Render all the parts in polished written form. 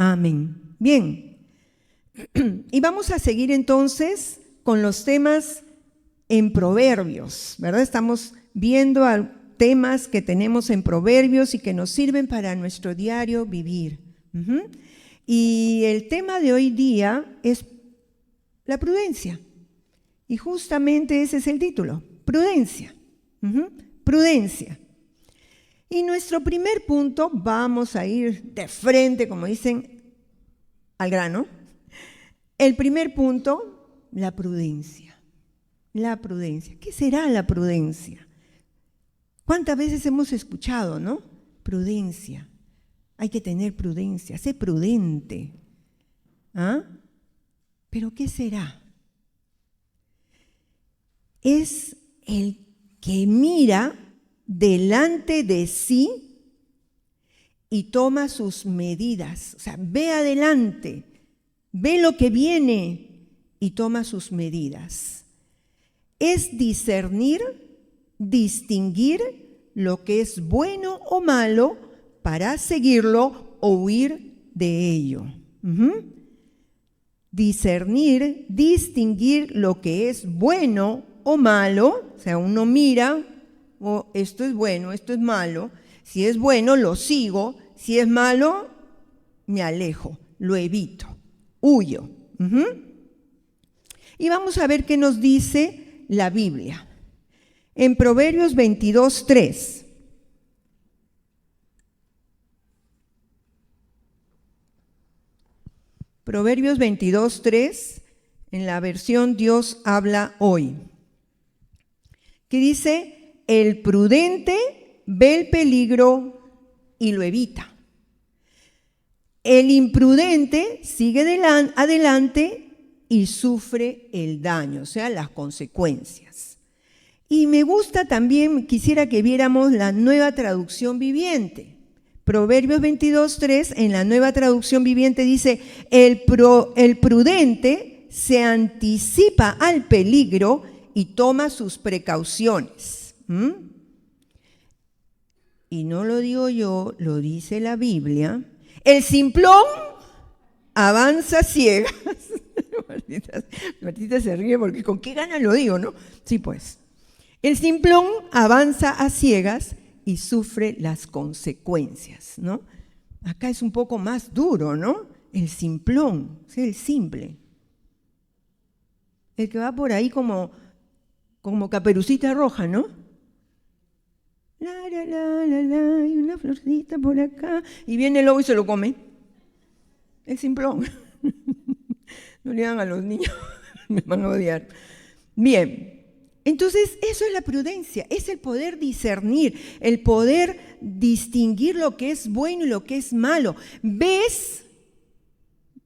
Amén. Bien. Y vamos a seguir entonces con los temas en Proverbios, ¿verdad? Estamos viendo temas que tenemos en Proverbios y que nos sirven para nuestro diario vivir. Y el tema de hoy día es la prudencia. Y justamente ese es el título, prudencia. Prudencia. Y nuestro primer punto, vamos a ir de frente, como dicen, al grano. El primer punto, la prudencia. La prudencia. ¿Qué será la prudencia? ¿Cuántas veces hemos escuchado, no? Prudencia. Hay que tener prudencia, sé prudente. ¿Ah? ¿Pero qué será? Es el que mira delante de sí y toma sus medidas. O sea, ve adelante, ve lo que viene y toma sus medidas. Es discernir, distinguir lo que es bueno o malo para seguirlo o huir de ello. Discernir, distinguir lo que es bueno o malo, o sea, uno mira, esto es bueno, esto es malo. Si es bueno, lo sigo. Si es malo, me alejo, lo evito, huyo. Y vamos a ver qué nos dice la Biblia. En Proverbios 22:3. Proverbios 22:3, en la versión Dios habla hoy. Que dice: el prudente ve el peligro y lo evita. El imprudente sigue adelante y sufre el daño, o sea, las consecuencias. Y me gusta también, quisiera que viéramos la Nueva Traducción Viviente. Proverbios 22:3, en la Nueva Traducción Viviente dice: el prudente se anticipa al peligro y toma sus precauciones. Y no lo digo yo, lo dice la Biblia. El simplón avanza a ciegas. Martita se ríe porque con qué ganas lo digo, ¿no? Sí, pues. El simplón avanza a ciegas y sufre las consecuencias, ¿no? Acá es un poco más duro, ¿no? El simplón, ¿sí? El simple. El que va por ahí como Caperucita Roja, ¿no? Y una florcita por acá. Y viene el lobo y se lo come. El simplón. No le hagan a los niños, me van a odiar. Bien, entonces eso es la prudencia, es el poder discernir, el poder distinguir lo que es bueno y lo que es malo. Ves,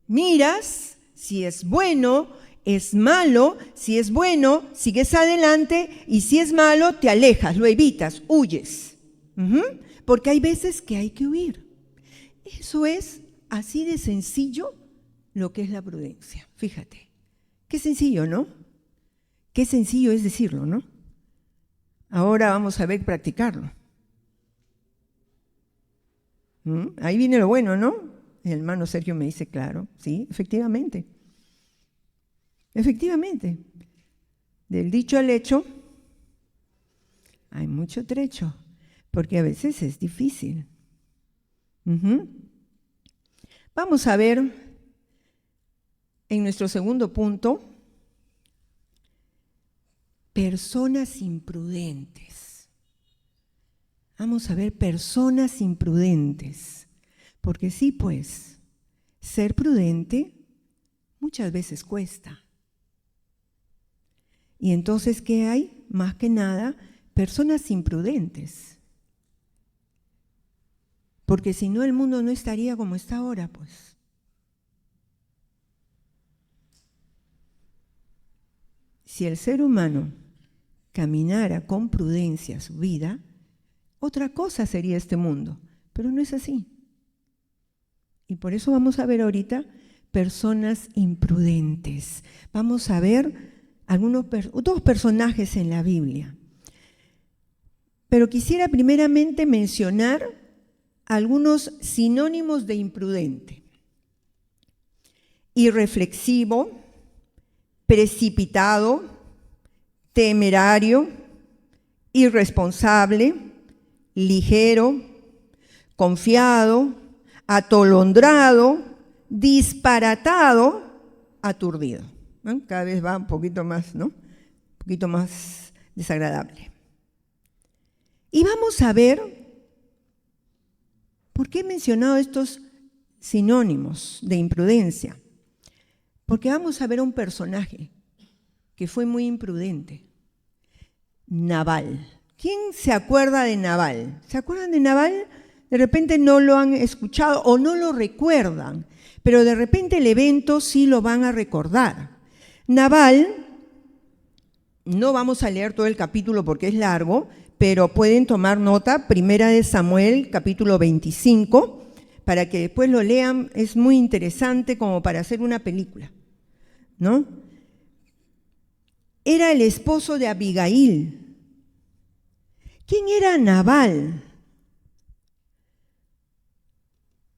miras, si es bueno, es malo, si es bueno, sigues adelante, y si es malo, te alejas, lo evitas, huyes. Porque hay veces que hay que huir. Eso es así de sencillo lo que es la prudencia. Fíjate, qué sencillo, ¿no? Qué sencillo es decirlo, ¿no? Ahora vamos a ver practicarlo. Ahí viene lo bueno, ¿no? El hermano Sergio me dice, claro, sí, efectivamente. Efectivamente, del dicho al hecho hay mucho trecho, porque a veces es difícil. Vamos a ver en nuestro segundo punto, personas imprudentes. Vamos a ver personas imprudentes, porque sí, pues, ser prudente muchas veces cuesta. Y entonces, ¿qué hay? Más que nada, personas imprudentes. Porque si no, el mundo no estaría como está ahora, pues. Si el ser humano caminara con prudencia su vida, otra cosa sería este mundo, pero no es así. Y por eso vamos a ver ahorita personas imprudentes. Vamos a ver dos personajes en la Biblia. Pero quisiera primeramente mencionar algunos sinónimos de imprudente. irreflexivo, precipitado, temerario, irresponsable, ligero, confiado, atolondrado, disparatado, aturdido. ¿No? Cada vez va un poquito más, ¿no? Un poquito más desagradable. Y vamos a ver por qué he mencionado estos sinónimos de imprudencia. Porque vamos a ver a un personaje que fue muy imprudente. Nabal. ¿Quién se acuerda de Nabal? ¿Se acuerdan de Nabal? De repente no lo han escuchado o no lo recuerdan, pero de repente el evento sí lo van a recordar. Nabal, no vamos a leer todo el capítulo porque es largo, pero pueden tomar nota, 1 Samuel, capítulo 25, para que después lo lean, es muy interesante como para hacer una película, ¿no? Era el esposo de Abigail. ¿Quién era Nabal?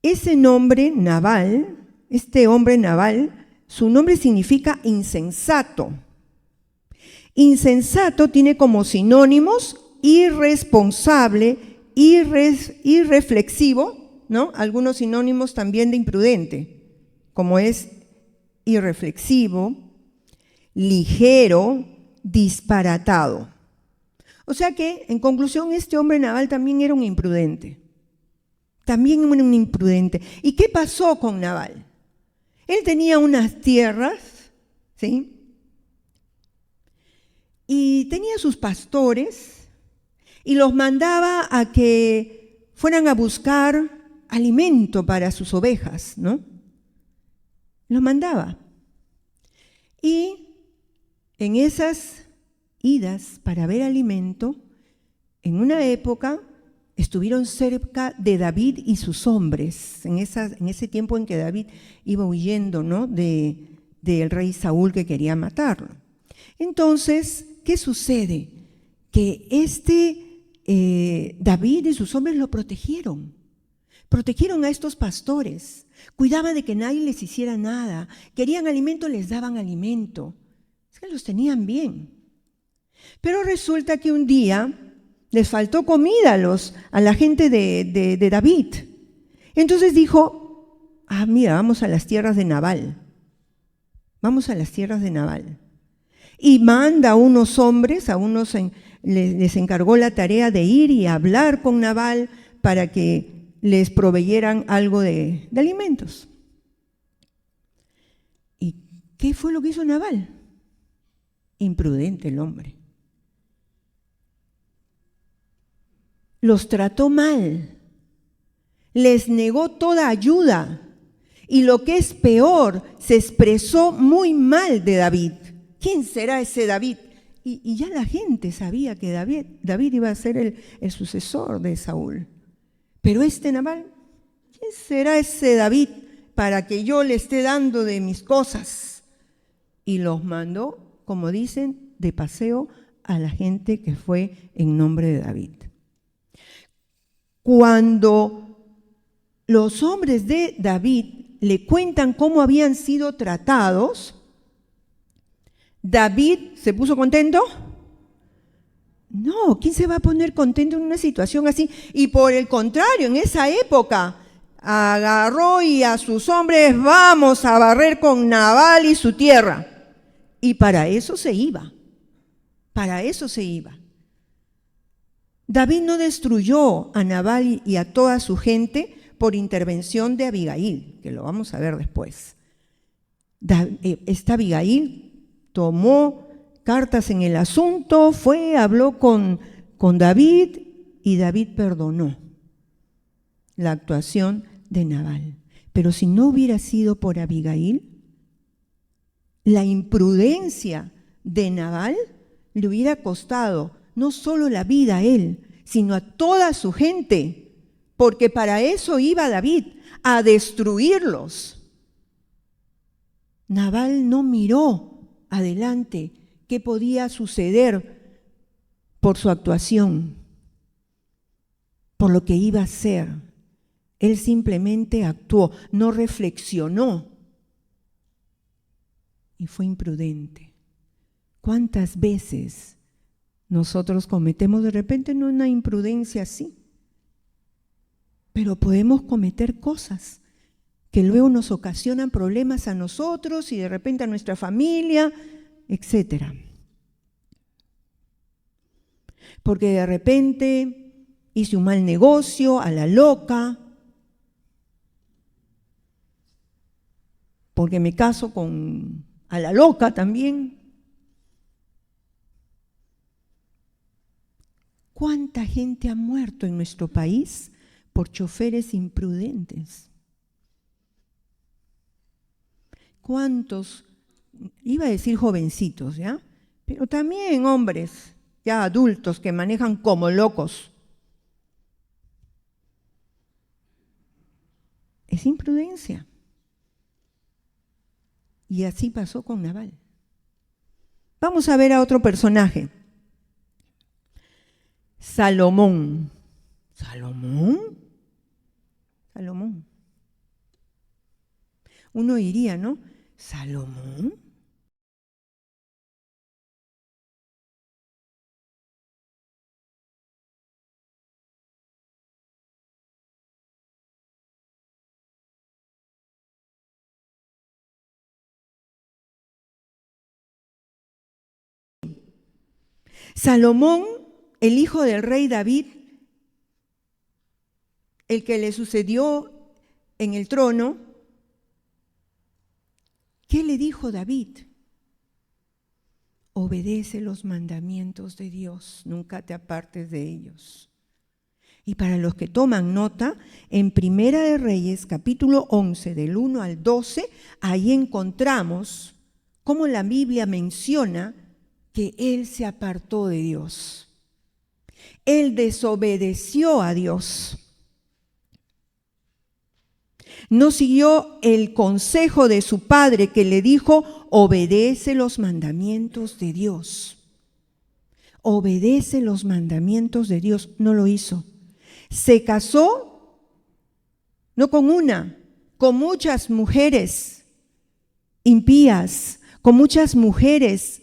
Ese nombre, Nabal, este hombre Nabal, su nombre significa insensato. Insensato tiene como sinónimos irresponsable, irreflexivo, ¿no? Algunos sinónimos también de imprudente, como es irreflexivo, ligero, disparatado. O sea que, en conclusión, este hombre Nabal también era un imprudente. También era un imprudente. ¿Y qué pasó con Nabal? Él tenía unas tierras, ¿sí? Y tenía sus pastores y los mandaba a que fueran a buscar alimento para sus ovejas, ¿no? Los mandaba. Y en esas idas para ver alimento, en una época estuvieron cerca de David y sus hombres, en ese tiempo en que David iba huyendo, ¿no? del rey Saúl que quería matarlo. Entonces, ¿qué sucede? Que David y sus hombres lo protegieron a estos pastores, cuidaban de que nadie les hiciera nada, querían alimento, les daban alimento, es que los tenían bien. Pero resulta que un día les faltó comida a la gente de David. Entonces dijo, mira, vamos a las tierras de Nabal. Vamos a las tierras de Nabal. Y manda a unos hombres, les encargó la tarea de ir y hablar con Nabal para que les proveyeran algo de alimentos. ¿Y qué fue lo que hizo Nabal? Imprudente el hombre. Los trató mal, les negó toda ayuda y lo que es peor, se expresó muy mal de David. ¿Quién será ese David? Y ya la gente sabía que David iba a ser el sucesor de Saúl. Pero Nabal, ¿quién será ese David para que yo le esté dando de mis cosas? Y los mandó, como dicen, de paseo a la gente que fue en nombre de David. Cuando los hombres de David le cuentan cómo habían sido tratados, ¿David se puso contento? No, ¿quién se va a poner contento en una situación así? Y por el contrario, en esa época agarró y a sus hombres, vamos a barrer con Nabal y su tierra. Y para eso se iba. David no destruyó a Nabal y a toda su gente por intervención de Abigail, que lo vamos a ver después. Esta Abigail tomó cartas en el asunto, habló con David y David perdonó la actuación de Nabal. Pero si no hubiera sido por Abigail, la imprudencia de Nabal le hubiera costado no solo la vida a él, sino a toda su gente, porque para eso iba David, a destruirlos. Nabal no miró adelante qué podía suceder por su actuación, por lo que iba a hacer. Él simplemente actuó, no reflexionó. y fue imprudente. ¿Cuántas veces nosotros cometemos de repente no una imprudencia así? Pero podemos cometer cosas que luego nos ocasionan problemas a nosotros y de repente a nuestra familia, etcétera. Porque de repente hice un mal negocio a la loca, porque me caso a la loca también. ¿Cuánta gente ha muerto en nuestro país por choferes imprudentes? ¿Cuántos? Iba a decir jovencitos, ¿ya? Pero también hombres, ya adultos, que manejan como locos. Es imprudencia. Y así pasó con Nabal. Vamos a ver a otro personaje. Salomón. ¿Salomón? Salomón. Uno diría, ¿no? ¿Salomón? Salomón, el hijo del rey David, el que le sucedió en el trono, ¿qué le dijo David? Obedece los mandamientos de Dios, nunca te apartes de ellos. Y para los que toman nota, en Primera de Reyes, capítulo 11, del 1 al 12, ahí encontramos cómo la Biblia menciona que él se apartó de Dios. Él desobedeció a Dios. No siguió el consejo de su padre que le dijo, obedece los mandamientos de Dios. Obedece los mandamientos de Dios. No lo hizo. Se casó, no con una, con muchas mujeres impías, con muchas mujeres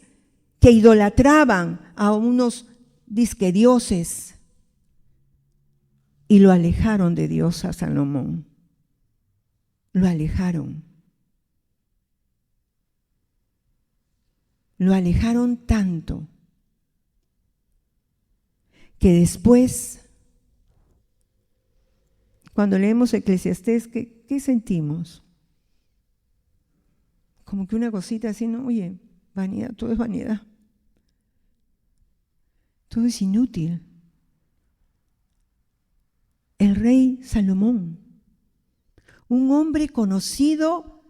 que idolatraban a unos disquedioses y lo alejaron de Dios a Salomón. Lo alejaron. Lo alejaron tanto que después, cuando leemos Eclesiastés, ¿qué sentimos? Como que una cosita así, ¿no? Oye, vanidad, todo es vanidad. Todo es inútil. El rey Salomón, un hombre conocido,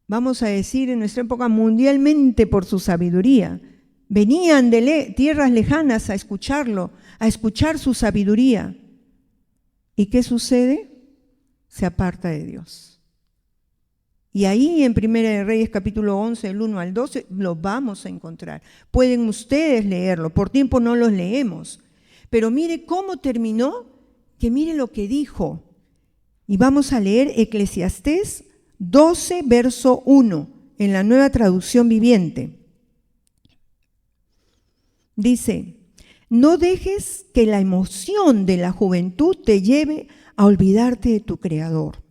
vamos a decir, en nuestra época mundialmente por su sabiduría. Venían de tierras lejanas a escucharlo, a escuchar su sabiduría. ¿Y qué sucede? Se aparta de Dios. Y ahí en Primera de Reyes capítulo 11, del 1 al 12, lo vamos a encontrar. Pueden ustedes leerlo, por tiempo no los leemos. Pero mire cómo terminó, que mire lo que dijo. Y vamos a leer Eclesiastés 12, verso 1, en la Nueva Traducción Viviente. Dice, no dejes que la emoción de la juventud te lleve a olvidarte de tu Creador.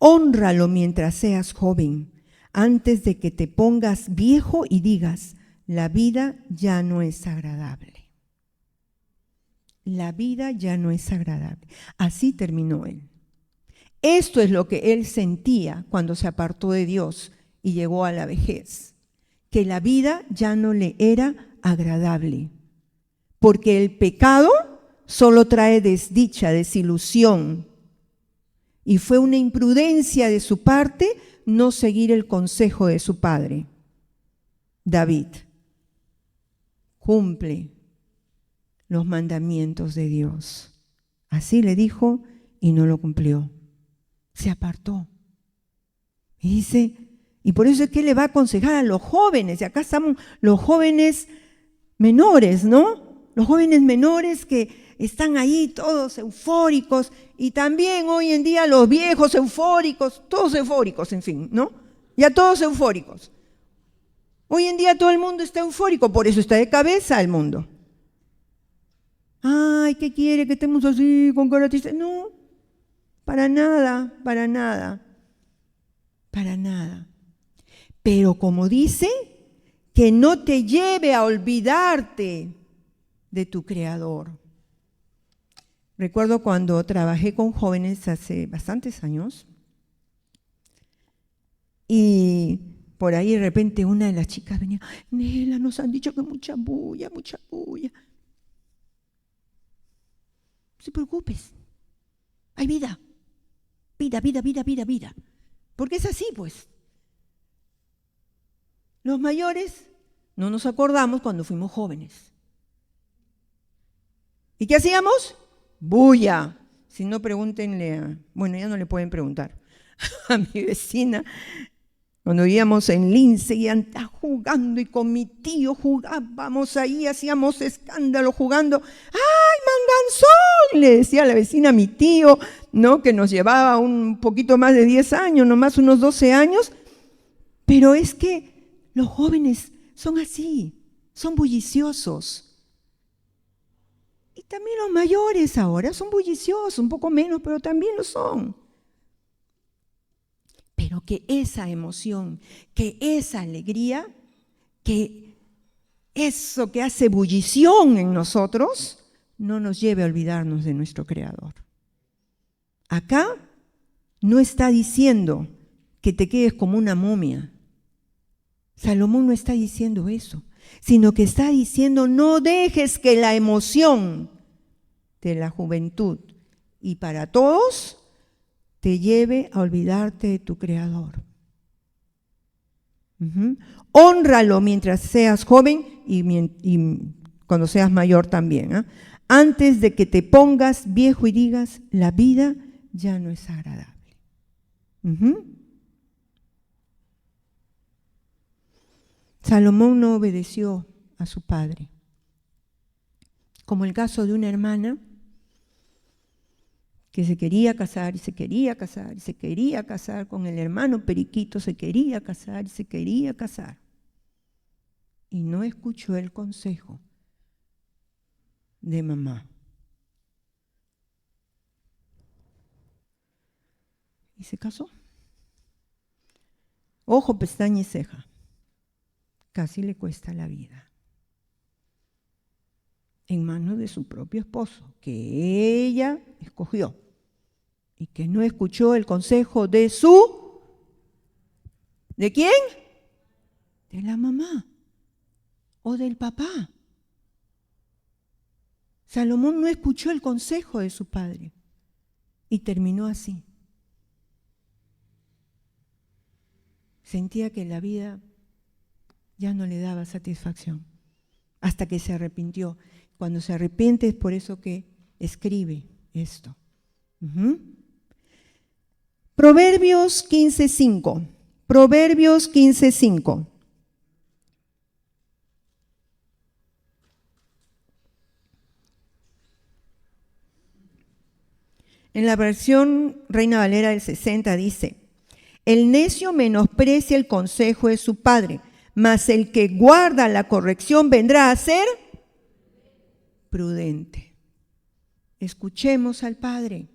Hónralo mientras seas joven, antes de que te pongas viejo y digas, la vida ya no es agradable. La vida ya no es agradable. Así terminó él. Esto es lo que él sentía cuando se apartó de Dios y llegó a la vejez, que la vida ya no le era agradable, porque el pecado solo trae desdicha, desilusión, y fue una imprudencia de su parte no seguir el consejo de su padre. David cumple los mandamientos de Dios. Así le dijo y no lo cumplió. Se apartó. Y dice, y por eso es que le va a aconsejar a los jóvenes, y acá estamos los jóvenes menores, ¿no? Los jóvenes menores que están ahí todos eufóricos, y también hoy en día los viejos eufóricos, todos eufóricos, en fin, ¿no? Ya todos eufóricos. Hoy en día todo el mundo está eufórico, por eso está de cabeza el mundo. Ay, ¿qué quiere? Que estemos así, con cara triste. No, para nada, para nada, para nada. Pero como dice, que no te lleve a olvidarte de tu Creador. Recuerdo cuando trabajé con jóvenes hace bastantes años y por ahí de repente una de las chicas venía, Nela, nos han dicho que mucha bulla, mucha bulla. No te preocupes, hay vida, vida, vida, vida, vida, vida. Porque es así, pues. Los mayores no nos acordamos cuando fuimos jóvenes. ¿Y qué hacíamos? Bulla. Si no, pregúntenle a... Bueno, ya no le pueden preguntar. A mi vecina, cuando vivíamos en Lince y andaba jugando y con mi tío jugábamos ahí, hacíamos escándalo jugando. ¡Ay, manganzón! Le decía a la vecina a mi tío, ¿no? Que nos llevaba un poquito más de 10 años, nomás unos 12 años. Pero es que los jóvenes son así, son bulliciosos. Y también los mayores ahora son bulliciosos, un poco menos, pero también lo son. Pero que esa emoción, que esa alegría, que eso que hace ebullición en nosotros, no nos lleve a olvidarnos de nuestro Creador. Acá no está diciendo que te quedes como una momia. Salomón no está diciendo eso, sino que está diciendo no dejes que la emoción de la juventud y para todos te lleve a olvidarte de tu Creador. Hónralo mientras seas joven y cuando seas mayor también, antes de que te pongas viejo y digas, la vida ya no es agradable. Salomón no obedeció a su padre, como el caso de una hermana que se quería casar y se quería casar y se quería casar con el hermano Periquito, se quería casar y se quería casar. Y no escuchó el consejo de mamá. Y se casó. Ojo, pestaña y ceja. Casi le cuesta la vida. En manos de su propio esposo, que ella escogió y que no escuchó el consejo de su... ¿De quién? De la mamá o del papá. Salomón no escuchó el consejo de su padre y terminó así. Sentía que la vida ya no le daba satisfacción hasta que se arrepintió. Cuando se arrepiente es por eso que escribe esto. Proverbios 15:5. Proverbios 15:5. En la versión Reina Valera del 60 dice, el necio menosprecia el consejo de su padre, mas el que guarda la corrección vendrá a ser prudente. Escuchemos al Padre.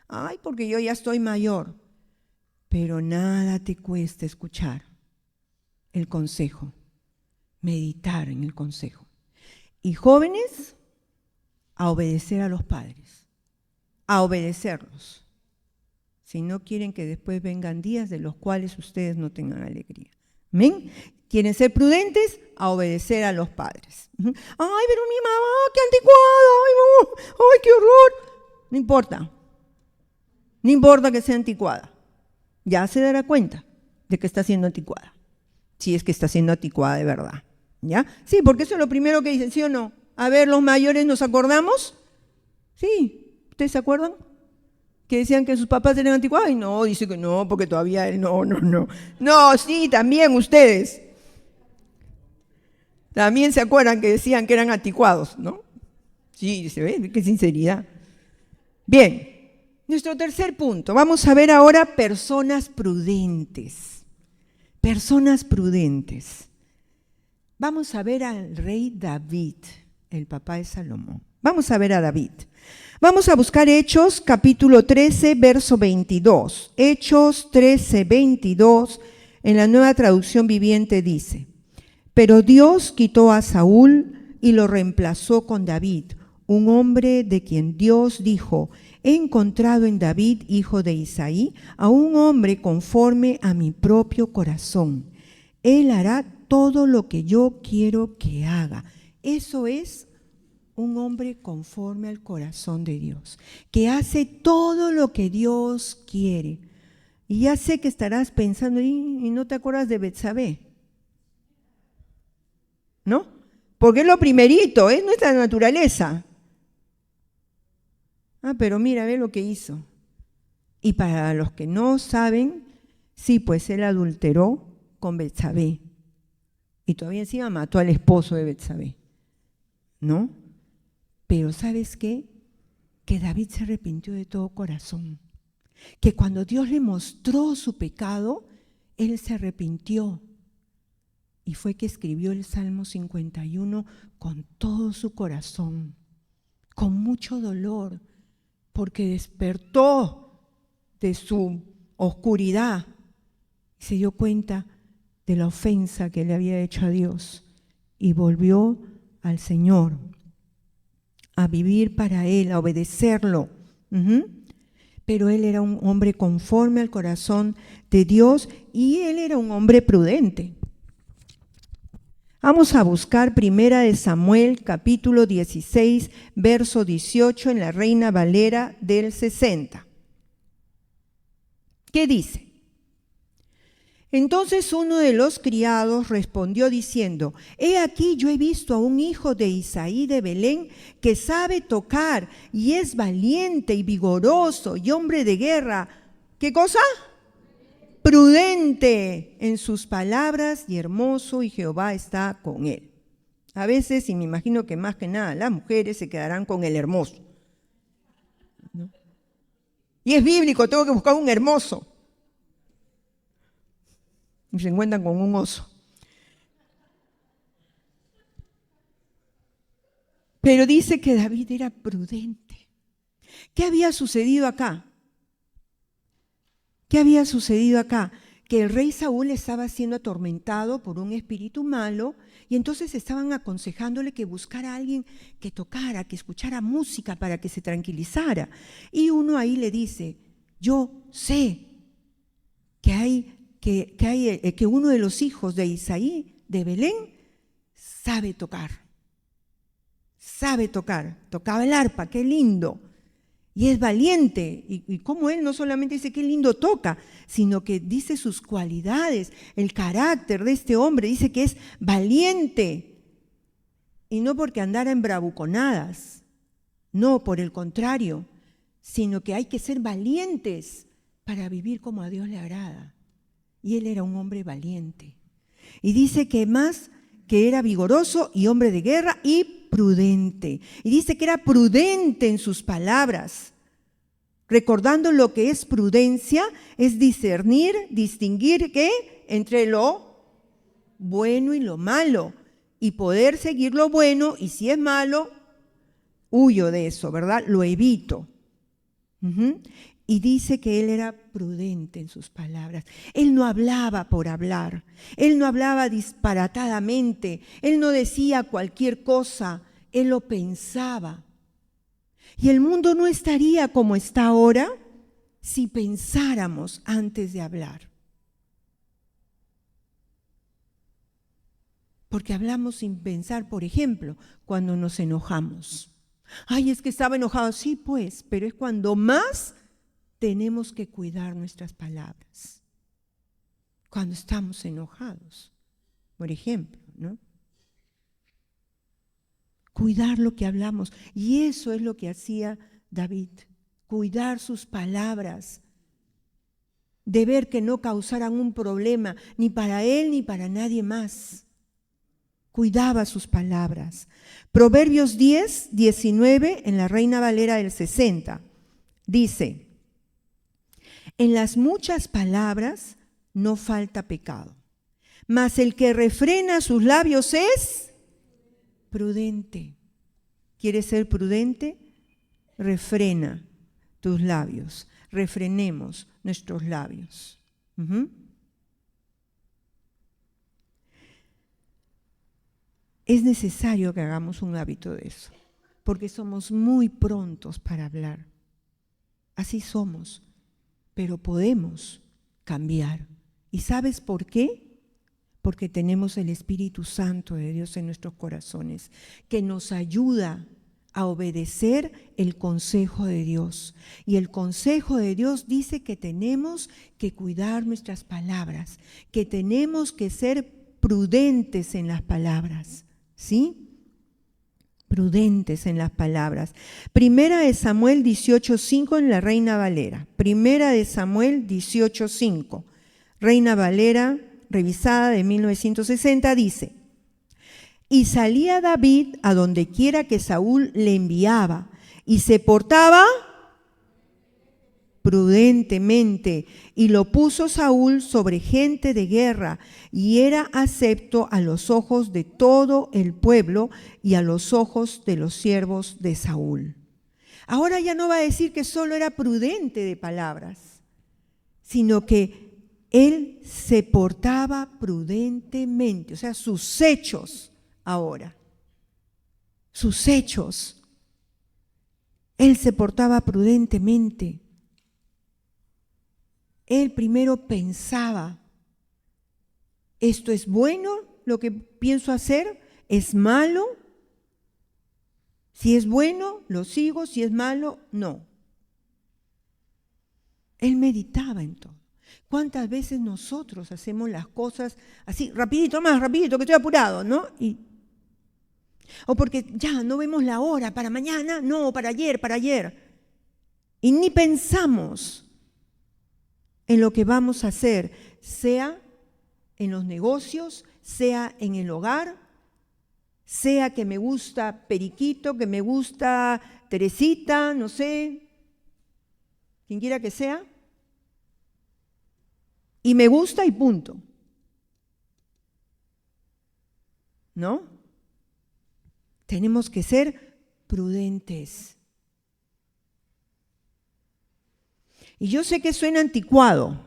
Ay, porque yo ya estoy mayor. Pero nada te cuesta escuchar el consejo, meditar en el consejo. Y jóvenes, a obedecer a los padres, a obedecerlos. Si no quieren que después vengan días de los cuales ustedes no tengan alegría. ¿Amén? ¿Quieren ser prudentes? A obedecer a los padres. Ay, pero mi mamá, qué anticuada, ay, qué horror. No importa. No importa que sea anticuada. Ya se dará cuenta de que está siendo anticuada. Si es que está siendo anticuada de verdad. ¿Ya? Sí, porque eso es lo primero que dicen, ¿sí o no? A ver, los mayores, ¿nos acordamos? Sí, ¿ustedes se acuerdan? Que decían que sus papás eran anticuados. Ay, no, dice que no, porque todavía él no. No, sí, también ustedes. También se acuerdan que decían que eran anticuados, ¿no? Sí, se ve, qué sinceridad. Bien, nuestro tercer punto. Vamos a ver ahora personas prudentes. Personas prudentes. Vamos a ver al rey David, el papá de Salomón. Vamos a ver a David. Vamos a buscar Hechos, capítulo 13, verso 22. Hechos 13, 22, en la Nueva Traducción Viviente dice: pero Dios quitó a Saúl y lo reemplazó con David, un hombre de quien Dios dijo: he encontrado en David, hijo de Isaí, a un hombre conforme a mi propio corazón. Él hará todo lo que yo quiero que haga. Eso es un hombre conforme al corazón de Dios, que hace todo lo que Dios quiere. Y ya sé que estarás pensando, y no te acuerdas de Betsabé, ¿no? Porque es lo primerito, es nuestra naturaleza. Pero mira, ve lo que hizo. Y para los que no saben, sí, pues él adulteró con Betsabé. Y todavía encima mató al esposo de Betsabé, ¿no? Pero ¿sabes qué? Que David se arrepintió de todo corazón. Que cuando Dios le mostró su pecado, él se arrepintió. Y fue que escribió el Salmo 51 con todo su corazón, con mucho dolor, porque despertó de su oscuridad y se dio cuenta de la ofensa que le había hecho a Dios y volvió al Señor a vivir para Él, a obedecerlo. Pero él era un hombre conforme al corazón de Dios y él era un hombre prudente. Vamos a buscar Primera de Samuel, capítulo 16, verso 18, en la Reina Valera del 60. ¿Qué dice? Entonces uno de los criados respondió diciendo: he aquí, yo he visto a un hijo de Isaí de Belén que sabe tocar y es valiente y vigoroso y hombre de guerra. ¿Qué cosa? Prudente en sus palabras y hermoso, y Jehová está con él. A veces, y me imagino que más que nada las mujeres se quedarán con el hermoso, ¿no? Y es bíblico, tengo que buscar un hermoso. Y se encuentran con un oso. Pero dice que David era prudente. ¿Qué había sucedido acá? ¿Qué había sucedido acá? Que el rey Saúl estaba siendo atormentado por un espíritu malo y entonces estaban aconsejándole que buscara a alguien que tocara, que escuchara música para que se tranquilizara. Y uno ahí le dice: yo sé que uno de los hijos de Isaí, de Belén, sabe tocar. Tocaba el arpa, qué lindo. Y es valiente. Y como él no solamente dice qué lindo toca, sino que dice sus cualidades, el carácter de este hombre, dice que es valiente. Y no porque andara en bravuconadas, no, por el contrario, sino que hay que ser valientes para vivir como a Dios le agrada. Y él era un hombre valiente. Y dice que más que era vigoroso y hombre de guerra y prudente. Y dice que era prudente en sus palabras. Recordando lo que es prudencia, es discernir, distinguir ¿qué? Entre lo bueno y lo malo. Y poder seguir lo bueno, y si es malo, huyo de eso, ¿verdad? Lo evito. Y dice que él era prudente en sus palabras. Él no hablaba por hablar. Él no hablaba disparatadamente. Él no decía cualquier cosa. Él lo pensaba. Y el mundo no estaría como está ahora si pensáramos antes de hablar. Porque hablamos sin pensar, por ejemplo, cuando nos enojamos. Ay, es que estaba enojado. Sí, pues, pero es cuando más tenemos que cuidar nuestras palabras. Cuando estamos enojados, por ejemplo, ¿no? Cuidar lo que hablamos. Y eso es lo que hacía David. Cuidar sus palabras. De ver que no causaran un problema, ni para él ni para nadie más. Cuidaba sus palabras. Proverbios 10, 19, en la Reina Valera del 60, dice: en las muchas palabras no falta pecado, Mas el que refrena sus labios es prudente. ¿Quieres ser prudente? Refrena tus labios. Refrenemos nuestros labios. Es necesario que hagamos un hábito de eso, porque somos muy prontos para hablar. Así somos, pero podemos cambiar. ¿Y sabes por qué? Porque tenemos el Espíritu Santo de Dios en nuestros corazones, que nos ayuda a obedecer el consejo de Dios. Y el consejo de Dios dice que tenemos que cuidar nuestras palabras, que tenemos que ser prudentes en las palabras, ¿sí? Prudentes en las palabras. Primera de Samuel 18:5 en la Reina Valera. Primera de Samuel 18:5. Reina Valera, revisada de 1960, dice: y salía David a donde quiera que Saúl le enviaba, y se portaba prudentemente, y lo puso Saúl sobre gente de guerra, y era acepto a los ojos de todo el pueblo y a los ojos de los siervos de Saúl. Ahora ya no va a decir que solo era prudente de palabras, sino que él se portaba prudentemente, o sea, sus hechos ahora, sus hechos. Él se portaba prudentemente. Él primero pensaba, ¿esto es bueno lo que pienso hacer? ¿Es malo? Si es bueno, lo sigo, si es malo, no. Él meditaba en todo. ¿Cuántas veces nosotros hacemos las cosas así, rapidito, más rapidito, que estoy apurado, ¿no? O porque ya no vemos la hora, para mañana, no, para ayer. Y ni pensamos en lo que vamos a hacer, sea en los negocios, sea en el hogar, sea que me gusta Periquito, que me gusta Teresita, no sé, quien quiera que sea, y me gusta y punto. ¿No? Tenemos que ser prudentes. Y yo sé que suena anticuado,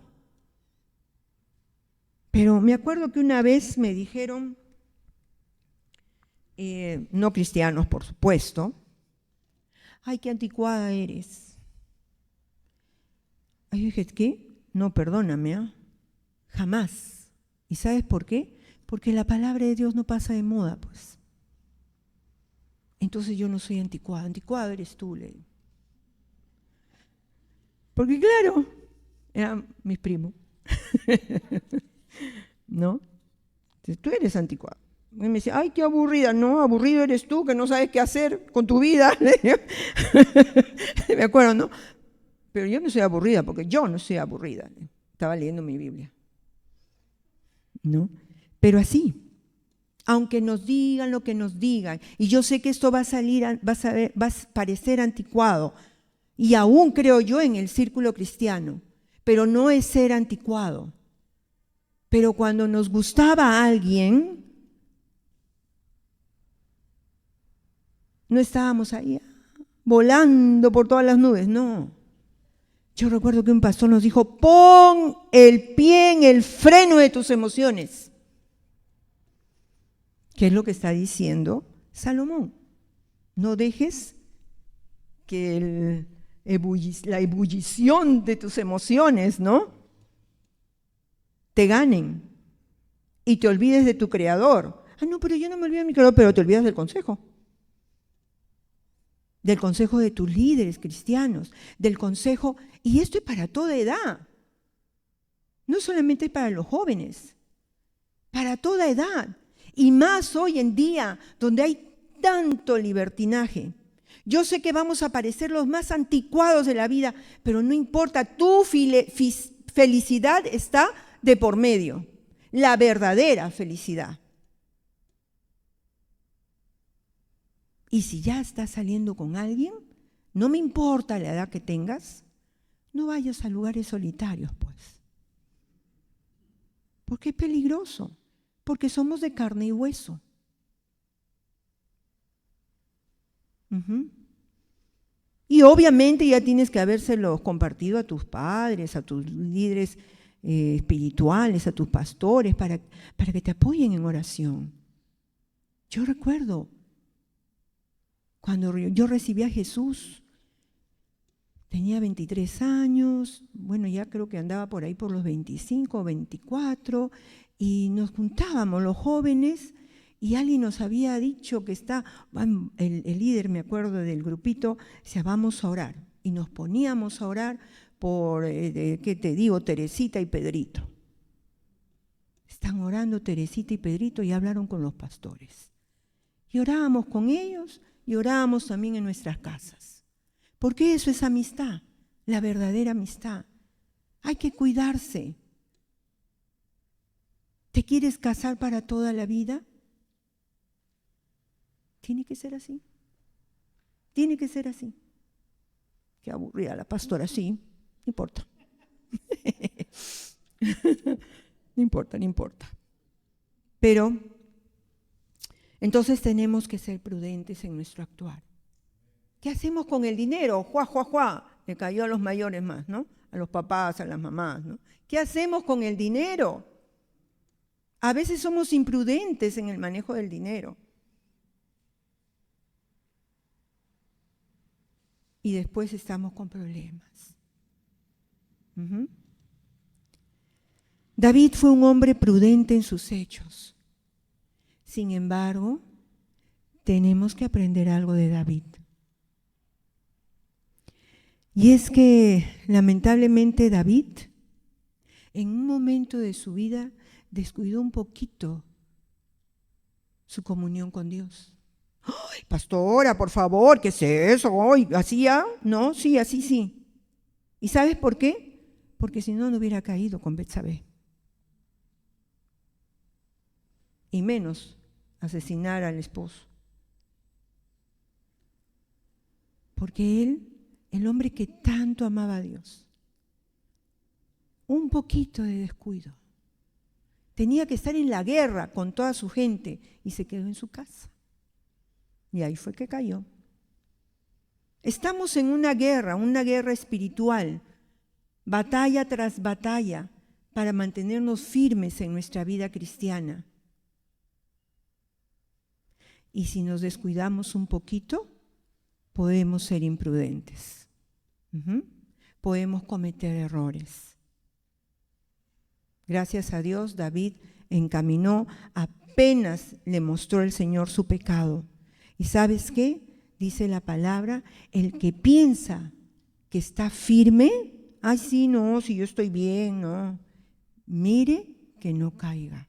pero me acuerdo que una vez me dijeron, no cristianos por supuesto, ay, qué anticuada eres. Ay, yo dije, ¿qué? No, perdóname, jamás. ¿Y sabes por qué? Porque la palabra de Dios no pasa de moda, pues. Entonces yo no soy anticuada, anticuado eres tú, le digo. Porque claro, eran mis primos. ¿No? Entonces, tú eres anticuado. Y me decía, ay, qué aburrida. No, aburrido eres tú, que no sabes qué hacer con tu vida. Me acuerdo, ¿no? Pero yo no soy aburrida, porque yo no soy aburrida. Estaba leyendo mi Biblia. ¿No? Pero así, aunque nos digan lo que nos digan, y yo sé que esto va a parecer anticuado, y aún creo yo en el círculo cristiano, pero no es ser anticuado. Pero cuando nos gustaba a alguien, no estábamos ahí volando por todas las nubes, no. Yo recuerdo que un pastor nos dijo, pon el pie en el freno de tus emociones. ¿Qué es lo que está diciendo Salomón? No dejes que la ebullición de tus emociones, ¿no?, te ganen y te olvides de tu Creador. Ah, no, pero yo no me olvido de mi Creador, pero te olvidas del consejo de tus líderes cristianos, del consejo, y esto es para toda edad, no solamente para los jóvenes, para toda edad, y más hoy en día, donde hay tanto libertinaje. Yo sé que vamos a parecer los más anticuados de la vida, pero no importa, tu felicidad está de por medio, la verdadera felicidad. Y si ya estás saliendo con alguien, no me importa la edad que tengas, no vayas a lugares solitarios, pues. Porque es peligroso. Porque somos de carne y hueso. Y obviamente ya tienes que habérselos compartido a tus padres, a tus líderes espirituales, a tus pastores, para que te apoyen en oración. Yo recuerdo cuando yo recibí a Jesús, tenía 23 años, bueno, ya creo que andaba por ahí por los 25 o 24, y nos juntábamos los jóvenes, y alguien nos había dicho que el líder, me acuerdo del grupito, decía, vamos a orar. Y nos poníamos a orar por, ¿qué te digo? Teresita y Pedrito. Están orando Teresita y Pedrito y hablaron con los pastores. Y orábamos con ellos y orábamos también en nuestras casas. Porque eso es amistad, la verdadera amistad. Hay que cuidarse. ¿Te quieres casar para toda la vida? Tiene que ser así. Tiene que ser así. Qué aburrida la pastora, sí, no importa. No importa, no importa. Pero entonces tenemos que ser prudentes en nuestro actuar. ¿Qué hacemos con el dinero? Le cayó a los mayores más, ¿no? A los papás, a las mamás, ¿no? ¿Qué hacemos con el dinero? A veces somos imprudentes en el manejo del dinero. Y después estamos con problemas. David fue un hombre prudente en sus hechos. Sin embargo, tenemos que aprender algo de David. Y es que, lamentablemente, David, en un momento de su vida, descuidó un poquito su comunión con Dios. ¡Ay, pastora, por favor! ¿Qué es eso? ¿Así ya? No, sí, así sí. ¿Y sabes por qué? Porque si no, no hubiera caído con Betsabé. Y menos asesinar al esposo. Porque él, el hombre que tanto amaba a Dios, un poquito de descuido. Tenía que estar en la guerra con toda su gente y se quedó en su casa. Y ahí fue que cayó. Estamos en una guerra espiritual, batalla tras batalla, para mantenernos firmes en nuestra vida cristiana. Y si nos descuidamos un poquito, podemos ser imprudentes. Podemos cometer errores. Gracias a Dios, David encaminó, apenas le mostró el Señor su pecado. ¿Y sabes qué? Dice la palabra, el que piensa que está firme, ay sí, no, si yo estoy bien, no. Mire que no caiga.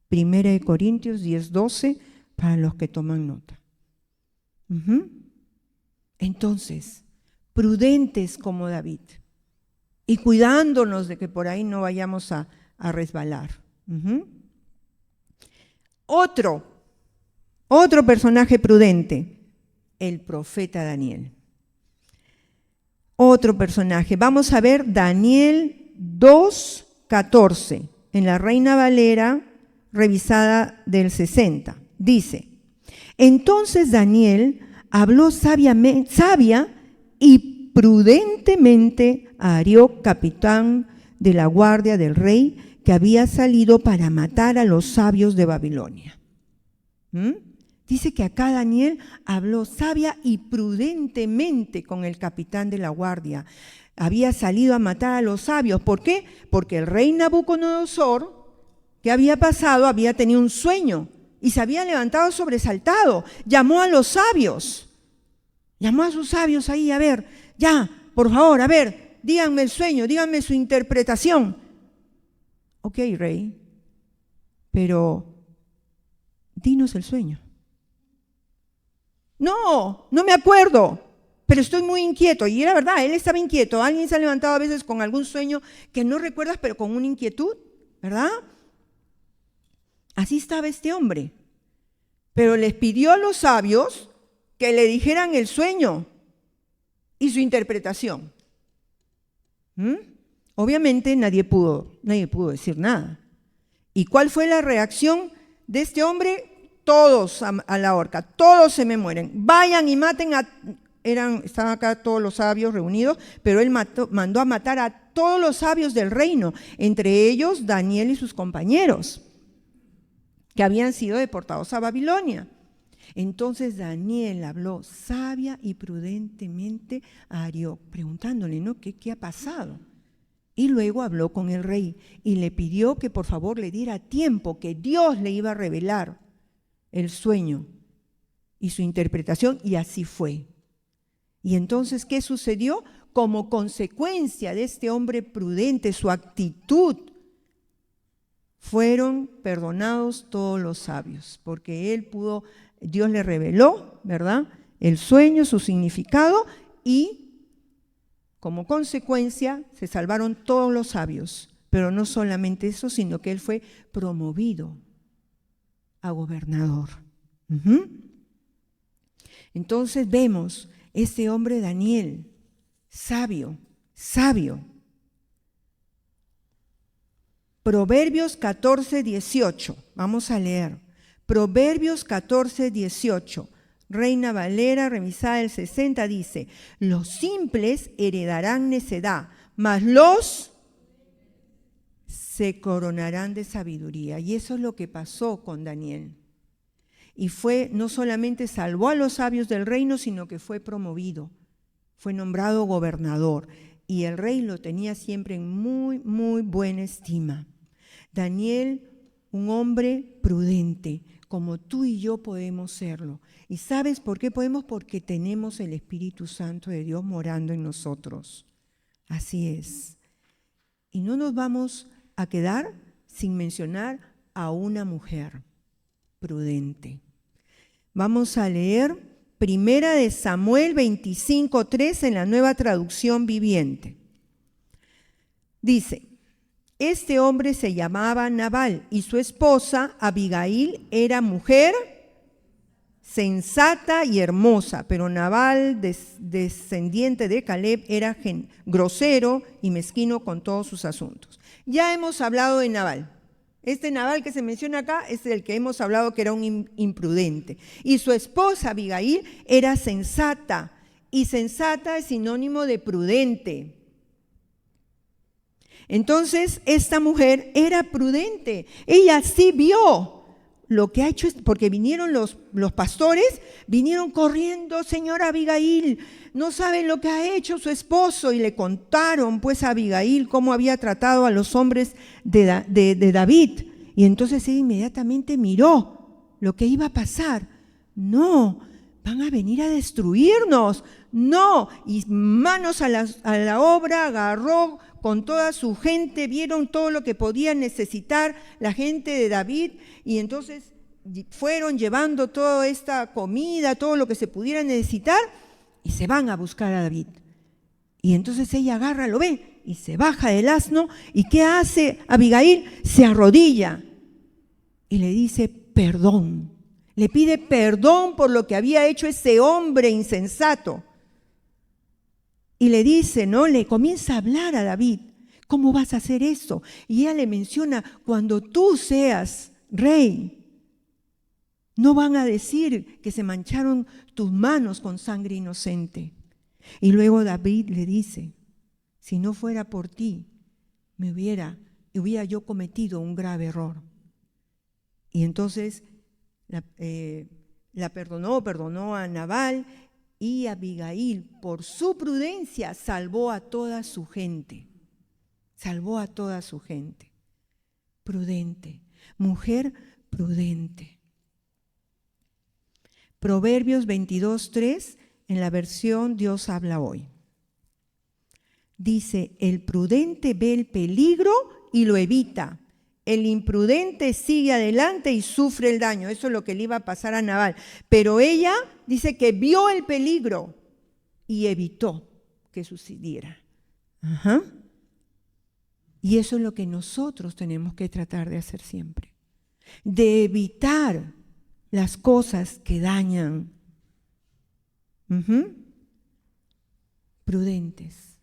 1 Corintios 10:12, para los que toman nota. Entonces, prudentes como David y cuidándonos de que por ahí no vayamos a resbalar. Otro personaje prudente, el profeta Daniel. Otro personaje. Vamos a ver Daniel 2:14 en la Reina Valera revisada del 60. Dice, entonces Daniel habló sabia y prudentemente a Arioc, capitán de la guardia del rey, que había salido para matar a los sabios de Babilonia. Dice que acá Daniel habló sabia y prudentemente con el capitán de la guardia. Había salido a matar a los sabios. ¿Por qué? Porque el rey Nabucodonosor, ¿qué había pasado? Había tenido un sueño y se había levantado sobresaltado. Llamó a los sabios. Llamó a sus sabios ahí, a ver, ya, por favor, a ver, díganme el sueño, díganme su interpretación. Ok, rey, pero dinos el sueño. No me acuerdo, pero estoy muy inquieto. Y era verdad, él estaba inquieto. Alguien se ha levantado a veces con algún sueño que no recuerdas, pero con una inquietud, ¿verdad? Así estaba este hombre. Pero les pidió a los sabios que le dijeran el sueño y su interpretación. Obviamente nadie pudo decir nada. ¿Y cuál fue la reacción de este hombre, todos a la horca, todos se me mueren. Vayan y maten a... Estaban acá todos los sabios reunidos, pero él mandó a matar a todos los sabios del reino, entre ellos Daniel y sus compañeros, que habían sido deportados a Babilonia. Entonces Daniel habló sabia y prudentemente a Arioc, preguntándole, ¿no? ¿Qué ha pasado? Y luego habló con el rey y le pidió que por favor le diera tiempo, que Dios le iba a revelar el sueño y su interpretación, y así fue. Y entonces, ¿qué sucedió? Como consecuencia de este hombre prudente, su actitud, fueron perdonados todos los sabios, porque Dios le reveló, ¿verdad?, el sueño, su significado, y como consecuencia se salvaron todos los sabios. Pero no solamente eso, sino que él fue promovido a gobernador. Entonces vemos este hombre Daniel, sabio. Proverbios 14:18, vamos a leer. Proverbios 14:18, Reina Valera, revisada del 60, dice: los simples heredarán necedad, mas los se coronarán de sabiduría. Y eso es lo que pasó con Daniel. Y no solamente salvó a los sabios del reino, sino que fue promovido, fue nombrado gobernador. Y el rey lo tenía siempre en muy, muy buena estima. Daniel, un hombre prudente, como tú y yo podemos serlo. ¿Y sabes por qué podemos? Porque tenemos el Espíritu Santo de Dios morando en nosotros. Así es. Y no nos vamos a quedar sin mencionar a una mujer prudente. Vamos a leer 1 Samuel 25:3 en la Nueva Traducción Viviente. Dice: este hombre se llamaba Nabal y su esposa Abigail era mujer sensata y hermosa, pero Nabal, descendiente de Caleb, era grosero y mezquino con todos sus asuntos. Ya hemos hablado de Nabal. Este Nabal que se menciona acá es el que hemos hablado que era un imprudente. Y su esposa Abigail era sensata, y sensata es sinónimo de prudente. Entonces, esta mujer era prudente. Ella sí vio lo que ha hecho, porque vinieron los pastores, vinieron corriendo: señora Abigail, no saben lo que ha hecho su esposo. Y le contaron pues a Abigail cómo había tratado a los hombres de David. Y entonces ella inmediatamente miró lo que iba a pasar. No, van a venir a destruirnos. No, y manos a la obra, agarró con toda su gente, vieron todo lo que podían necesitar la gente de David, y entonces fueron llevando toda esta comida, todo lo que se pudiera necesitar, y se van a buscar a David. Y entonces ella agarra, lo ve, y se baja del asno, y ¿qué hace Abigail? Se arrodilla y le dice perdón, le pide perdón por lo que había hecho ese hombre insensato. Y le dice, ¿no? Le comienza a hablar a David: ¿cómo vas a hacer esto? Y ella le menciona: cuando tú seas rey, no van a decir que se mancharon tus manos con sangre inocente. Y luego David le dice: si no fuera por ti, hubiera yo cometido un grave error. Y entonces la perdonó a Nabal. Y Abigail, por su prudencia, salvó a toda su gente. Salvó a toda su gente. Prudente, mujer prudente. Proverbios 22:3, en la versión Dios habla hoy. Dice: el prudente ve el peligro y lo evita. El imprudente sigue adelante y sufre el daño. Eso es lo que le iba a pasar a Nabal. Pero ella dice que vio el peligro y evitó que sucediera. Y eso es lo que nosotros tenemos que tratar de hacer siempre. De evitar las cosas que dañan. Prudentes.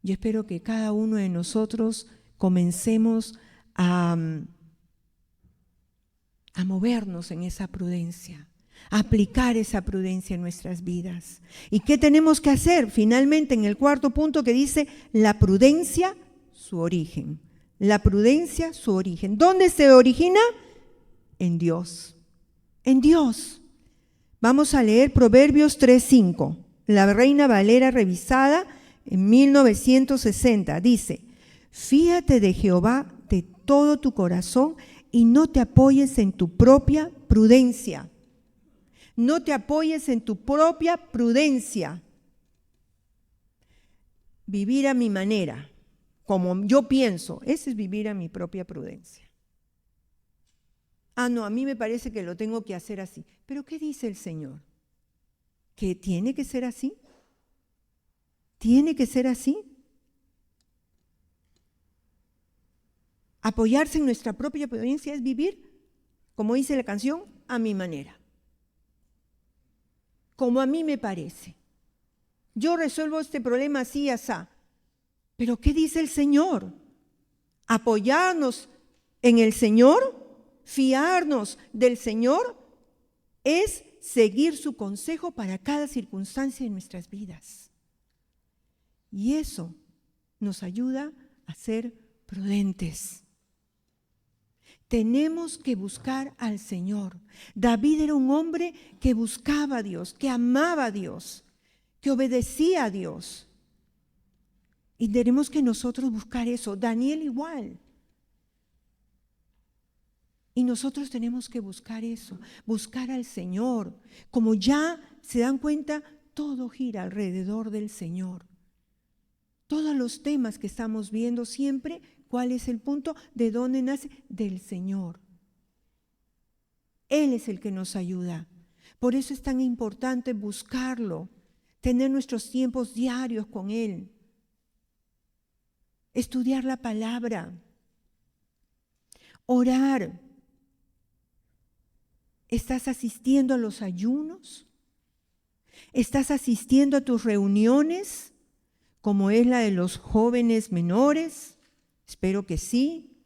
Yo espero que cada uno de nosotros comencemos a a movernos en esa prudencia, a aplicar esa prudencia en nuestras vidas. ¿Y qué tenemos que hacer? Finalmente, en el cuarto punto que dice, la prudencia, su origen. La prudencia, su origen. ¿Dónde se origina? En Dios. En Dios. Vamos a leer Proverbios 3:5, la Reina Valera revisada en 1960. Dice, fíate de Jehová de todo tu corazón y no te apoyes en tu propia prudencia. No te apoyes en tu propia prudencia. Vivir a mi manera, como yo pienso, ese es vivir a mi propia prudencia. Ah, no, a mí me parece que lo tengo que hacer así. ¿Pero qué dice el Señor? ¿Que tiene que ser así? ¿Tiene que ser así? Apoyarse en nuestra propia prudencia es vivir, como dice la canción, a mi manera. Como a mí me parece. Yo resuelvo este problema así y asá. ¿Pero qué dice el Señor? Apoyarnos en el Señor, fiarnos del Señor, es seguir su consejo para cada circunstancia de nuestras vidas. Y eso nos ayuda a ser prudentes. Tenemos que buscar al Señor. David era un hombre que buscaba a Dios, que amaba a Dios, que obedecía a Dios. Y tenemos que nosotros buscar eso. Daniel igual. Y nosotros tenemos que buscar eso, buscar al Señor. Como ya se dan cuenta, todo gira alrededor del Señor. Todos los temas que estamos viendo siempre, ¿cuál es el punto? ¿De dónde nace? Del Señor. Él es el que nos ayuda. Por eso es tan importante buscarlo, tener nuestros tiempos diarios con Él, estudiar la palabra, orar. ¿Estás asistiendo a los ayunos? ¿Estás asistiendo a tus reuniones, como es la de los jóvenes menores? Espero que sí.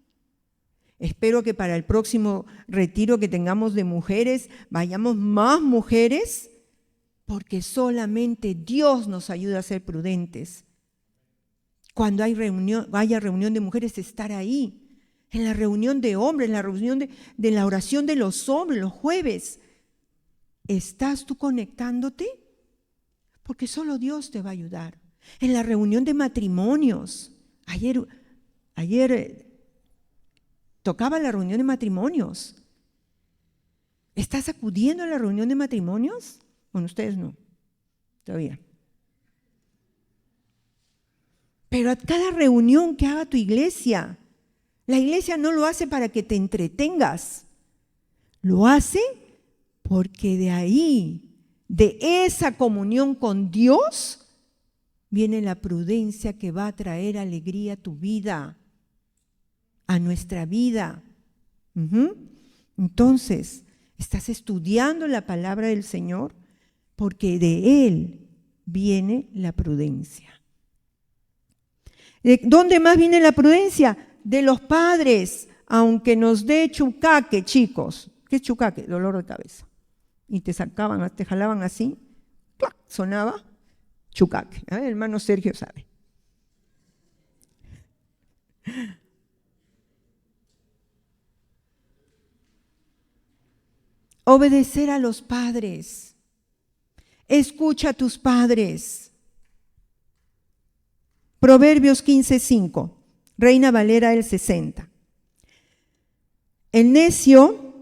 Espero que para el próximo retiro que tengamos de mujeres, vayamos más mujeres, porque solamente Dios nos ayuda a ser prudentes. Cuando haya reunión de mujeres, estar ahí. En la reunión de hombres, en la reunión de la oración de los hombres, los jueves. ¿Estás tú conectándote? Porque solo Dios te va a ayudar. En la reunión de matrimonios. Ayer tocaba la reunión de matrimonios. ¿Estás acudiendo a la reunión de matrimonios? Bueno, ustedes no, todavía. Pero a cada reunión que haga tu iglesia, la iglesia no lo hace para que te entretengas, lo hace porque de ahí, de esa comunión con Dios, viene la prudencia que va a traer alegría a tu vida, a nuestra vida. Entonces, estás estudiando la palabra del Señor porque de Él viene la prudencia. ¿De dónde más viene la prudencia? De los padres, aunque nos dé chucaque, chicos. ¿Qué es chucaque? Dolor de cabeza. Y te jalaban así, ¡clac! Sonaba chucaque. El hermano Sergio sabe. Obedecer a los padres. Escucha a tus padres. Proverbios 15:5, Reina Valera del 60. El necio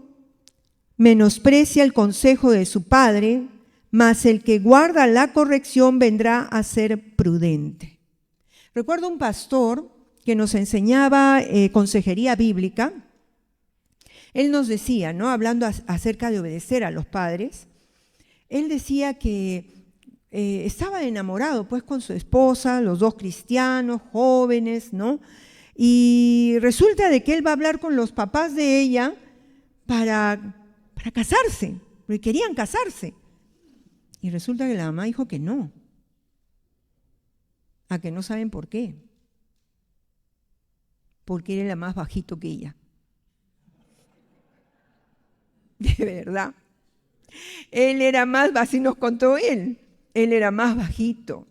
menosprecia el consejo de su padre, mas el que guarda la corrección vendrá a ser prudente. Recuerdo un pastor que nos enseñaba consejería bíblica. Él nos decía, ¿no? Hablando acerca de obedecer a los padres, él decía que estaba enamorado pues con su esposa, los dos cristianos, jóvenes, ¿no? Y resulta de que él va a hablar con los papás de ella para casarse, porque querían casarse. Y resulta que la mamá dijo que no. A que no saben por qué. Porque él era más bajito que ella. de verdad. Él era más, así nos contó él era más bajito.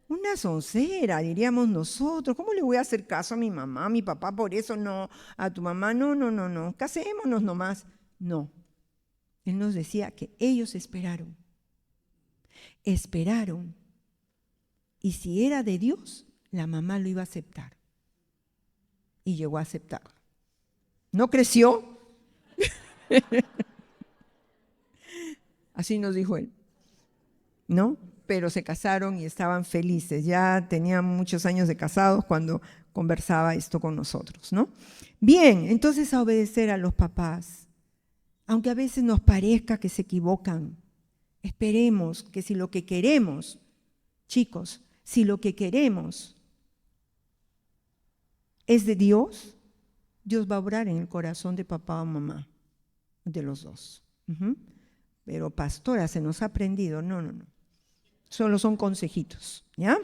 Una soncera, diríamos nosotros. ¿Cómo le voy a hacer caso a mi mamá, a mi papá? Por eso no, a tu mamá, no, casémonos nomás. No, él nos decía que ellos esperaron. Y si era de Dios, la mamá lo iba a aceptar. Y llegó a aceptarlo. ¿No creció? Así nos dijo él, ¿no? Pero se casaron y estaban felices. Ya tenían muchos años de casados cuando conversaba esto con nosotros, ¿no? Bien, entonces a obedecer a los papás, aunque a veces nos parezca que se equivocan, esperemos que si lo que queremos, chicos, si lo que queremos es de Dios, Dios va a obrar en el corazón de papá o mamá, de los dos. Pero pastora, se nos ha aprendido, no. Solo son consejitos, ¿ya?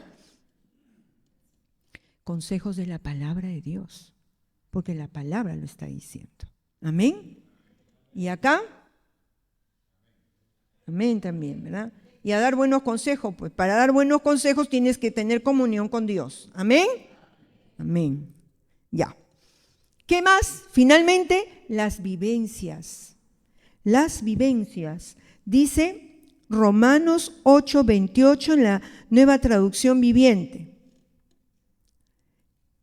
Consejos de la palabra de Dios, porque la palabra lo está diciendo. Amén. ¿Y acá? Amén también, ¿verdad? Y a dar buenos consejos, pues para dar buenos consejos tienes que tener comunión con Dios. Amén. Amén. Ya. ¿Qué más? Finalmente, las vivencias. Las vivencias. Dice Romanos 8:28 en la Nueva Traducción Viviente.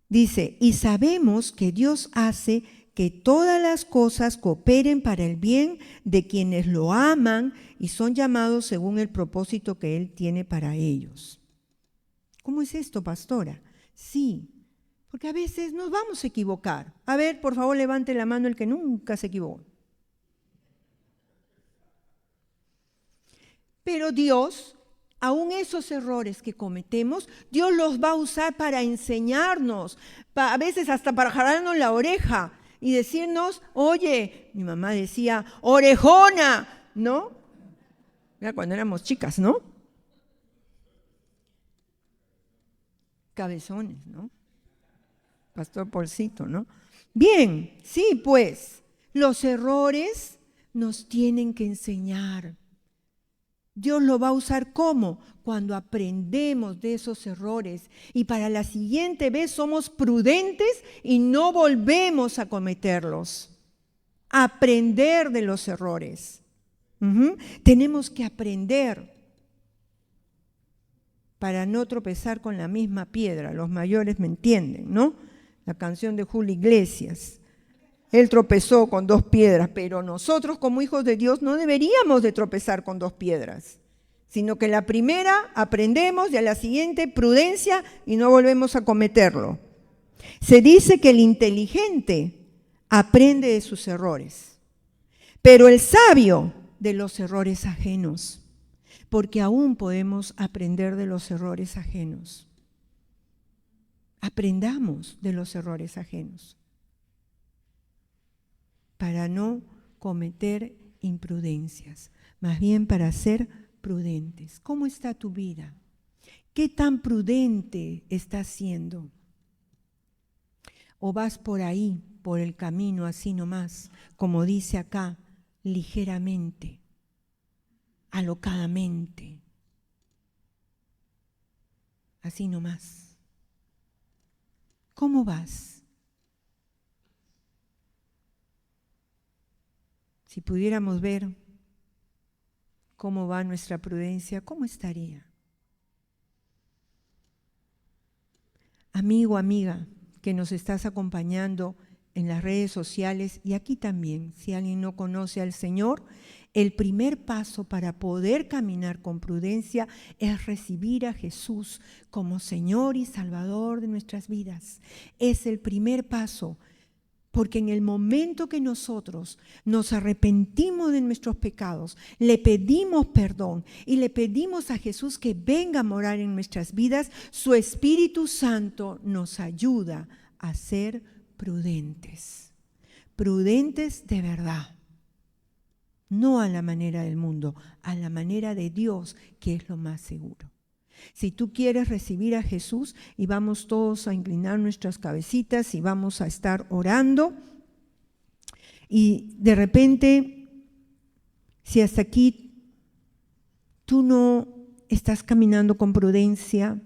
Dice, y sabemos que Dios hace que todas las cosas cooperen para el bien de quienes lo aman y son llamados según el propósito que Él tiene para ellos. ¿Cómo es esto, pastora? Sí, porque a veces nos vamos a equivocar. A ver, por favor, levante la mano el que nunca se equivocó. Pero Dios, aún esos errores que cometemos, Dios los va a usar para enseñarnos, a veces hasta para jalarnos la oreja y decirnos, oye, mi mamá decía, orejona, ¿no? Era cuando éramos chicas, ¿no? Cabezones, ¿no? Pastor Polcito, ¿no? Bien, sí, pues, los errores nos tienen que enseñar. Dios lo va a usar ¿cómo? Cuando aprendemos de esos errores y para la siguiente vez somos prudentes y no volvemos a cometerlos. Aprender de los errores. Tenemos que aprender para no tropezar con la misma piedra. Los mayores me entienden, ¿no? La canción de Julio Iglesias. Él tropezó con 2 piedras, pero nosotros como hijos de Dios no deberíamos de tropezar con 2 piedras, sino que la primera aprendemos y a la siguiente prudencia y no volvemos a cometerlo. Se dice que el inteligente aprende de sus errores, pero el sabio de los errores ajenos, porque aún podemos aprender de los errores ajenos. Aprendamos de los errores ajenos para no cometer imprudencias, más bien para ser prudentes. ¿Cómo está tu vida? ¿Qué tan prudente estás siendo? ¿O vas por ahí, por el camino así nomás, como dice acá, ligeramente, alocadamente, así nomás? ¿Cómo vas? Si pudiéramos ver cómo va nuestra prudencia, ¿cómo estaría? Amigo, amiga, que nos estás acompañando en las redes sociales y aquí también, si alguien no conoce al Señor, el primer paso para poder caminar con prudencia es recibir a Jesús como Señor y Salvador de nuestras vidas. Es el primer paso. Porque en el momento que nosotros nos arrepentimos de nuestros pecados, le pedimos perdón y le pedimos a Jesús que venga a morar en nuestras vidas, su Espíritu Santo nos ayuda a ser prudentes. Prudentes de verdad. No a la manera del mundo, a la manera de Dios, que es lo más seguro. Si tú quieres recibir a Jesús y vamos todos a inclinar nuestras cabecitas y vamos a estar orando y de repente Si hasta aquí tú no estás caminando con prudencia,